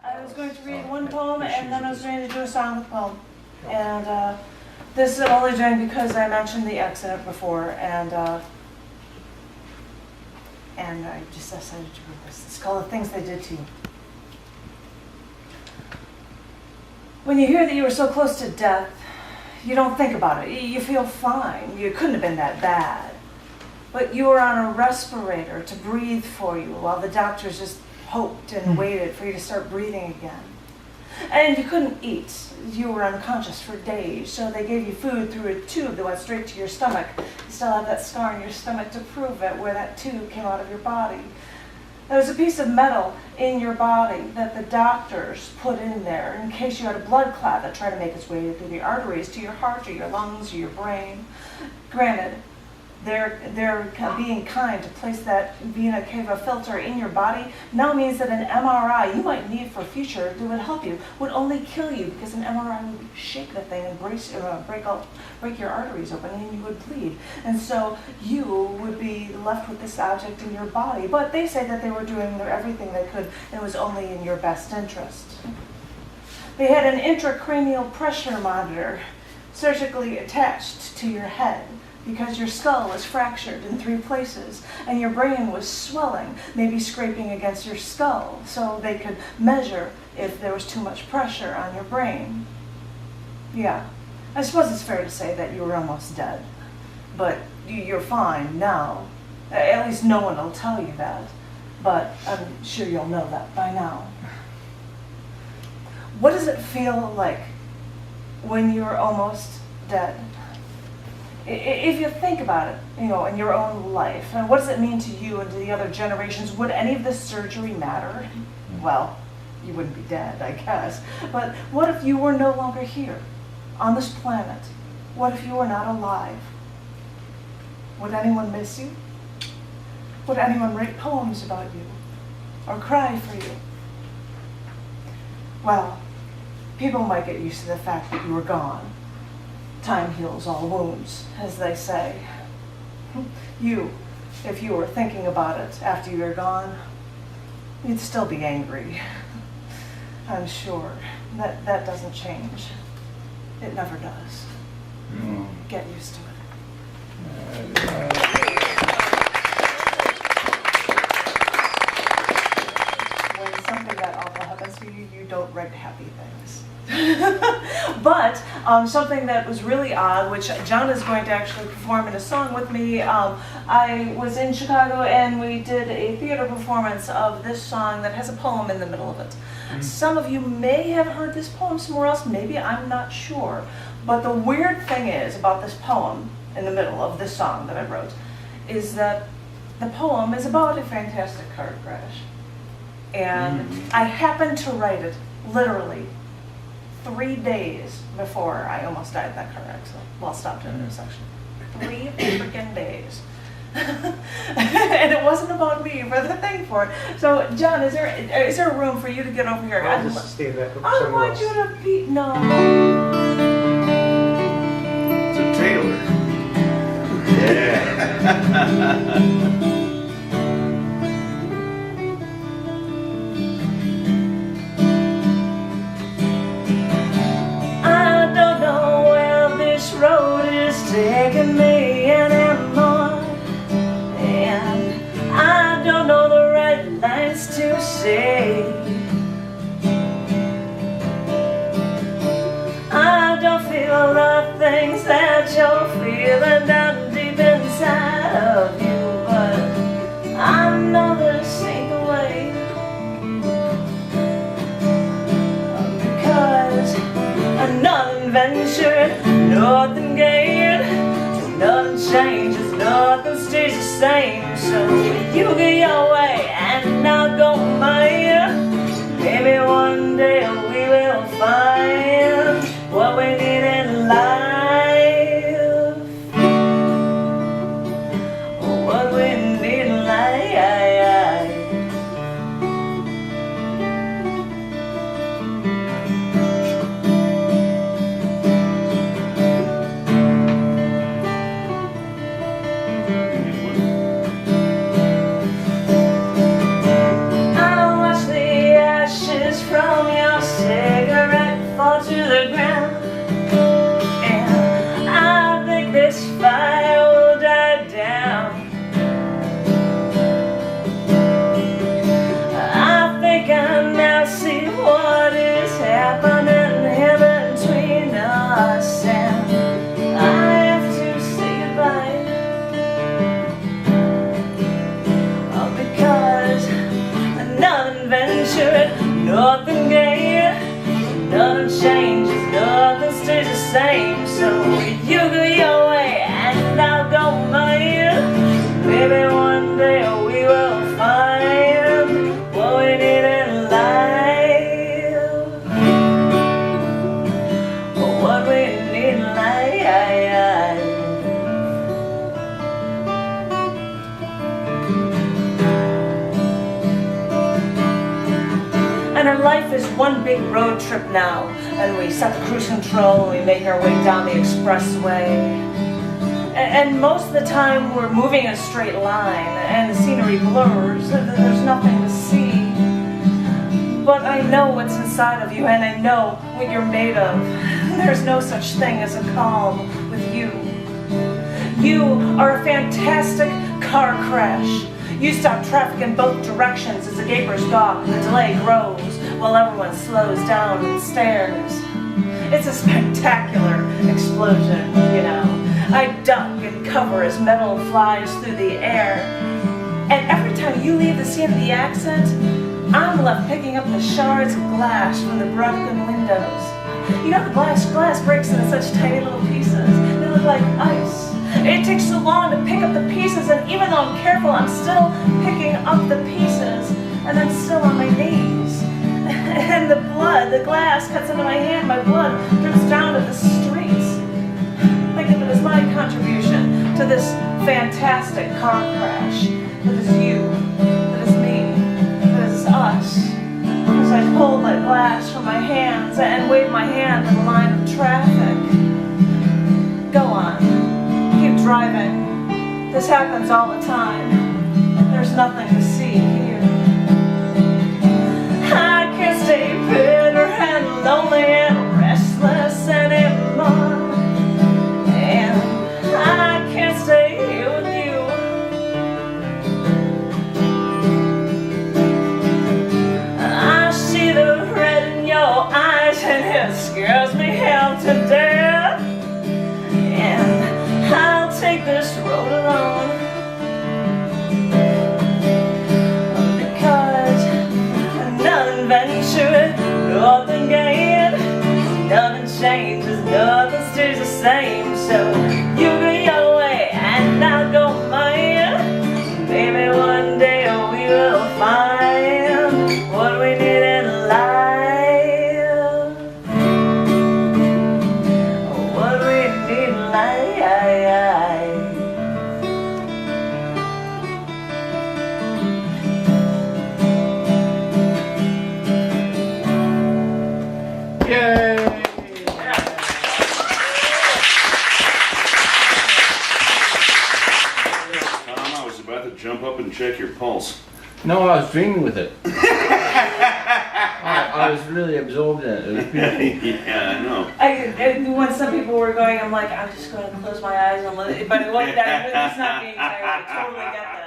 I was going to read one poem and then I was going to do a song with poem. And this I'm only doing because I mentioned the accident before, and I just decided to read this. It's called The Things They Did to You. When you hear that you were so close to death, you don't think about it. You feel fine. You couldn't have been that bad. But you were on a respirator to breathe for you while the doctors just hoped and waited for you to start breathing again. And you couldn't eat. You were unconscious for days, so they gave you food through a tube that went straight to your stomach. You still have that scar in your stomach to prove it, where that tube came out of your body. There was a piece of metal in your body that the doctors put in there in case you had a blood clot that tried to make its way through the arteries to your heart or your lungs or your brain. Granted, they're being kind to place that vena cava filter in your body now means that an MRI you might need for future that would help you would only kill you, because an MRI would shake the thing and break your arteries open and you would bleed. And so you would be left with this object in your body. But they say that they were doing everything they could and it was only in your best interest. They had an intracranial pressure monitor surgically attached to your head, because your skull was fractured in 3 places and your brain was swelling, maybe scraping against your skull, so they could measure if there was too much pressure on your brain. Yeah, I suppose it's fair to say that you were almost dead, but you're fine now. At least no one will tell you that, but I'm sure you'll know that by now. What does it feel like when you're almost dead? If you think about it, in your own life, and what does it mean to you and to the other generations? Would any of this surgery matter? Well, you wouldn't be dead, I guess. But what if you were no longer here, on this planet? What if you were not alive? Would anyone miss you? Would anyone write poems about you? Or cry for you? Well, people might get used to the fact that you were gone. Time heals all wounds, as they say. If you were thinking about it after you're gone, you'd still be angry. I'm sure that doesn't change. It never does. Get used to it. When something that awful happens to you, you don't write happy things. But something that was really odd, which John is going to actually perform in a song with me, I was in Chicago and we did a theater performance of this song that has a poem in the middle of it. Some of you may have heard this poem somewhere else, maybe, I'm not sure. But the weird thing is about this poem in the middle of this song that I wrote is that the poem is about a fantastic car crash. And I happened to write it literally 3 days before I almost died in that car accident. Well, stopped at an intersection. 3 freaking days. And it wasn't about me, but the thing for it. So, John, is there room for you to get over here? I'll just stay back up I somewhere want else. you to be, no. It's a Taylor. Yeah. Road is taking me anymore, and I don't know the right lines to say. I don't feel the things that you're feeling down deep inside of you, but I know this ain't the way, because another venture, nothing gained, nothing changes, nothing stays the same. So you get your way and I'll go mine. Maybe one day we will find what we need in life, what we need in life. From one big road trip now, and we set the cruise control and we make our way down the expressway. And most of the time we're moving in a straight line, and the scenery blurs. There's nothing to see. But I know what's inside of you, and I know what you're made of. There's no such thing as a calm with you. You are a fantastic car crash. You stop traffic in both directions as the gapers gawk and the delay grows while everyone slows down and stares. It's a spectacular explosion, you know. I duck and cover as metal flies through the air. And every time you leave the scene of the accident, I'm left picking up the shards of glass from the broken windows. You know, the glass breaks into such tiny little pieces. They look like ice. It takes so long to pick up the pieces, and even though I'm careful, I'm still picking up the pieces, and I'm still on my knees. And the blood, the glass cuts into my hand, my blood drips down to the streets. Think of it as my contribution to this fantastic car crash. That is you, that is me, that is us. As I pull the glass from my hands and wave my hand in the line of traffic. Go on, keep driving. This happens all the time. There's nothing to see here. I can't stay bitter and lonely and restless anymore. And I can't stay here with you. I see the red in your eyes and it scares me half to death. And I'll take this road alone, because nothing ventured, nothing gained, nothing changes, nothing stays the same. So you go your way and I'll go mine. Maybe one day we will find what we need in life. What we need in life. Yay! Tom, I was about to jump up and check your pulse. No, I was dreaming with it. I was really absorbed in it. It was beautiful. Yeah, I know. And when some people were going, I'm like, I'm just going to close my eyes and let it, but it wasn't that, it's not being tired. I totally get that.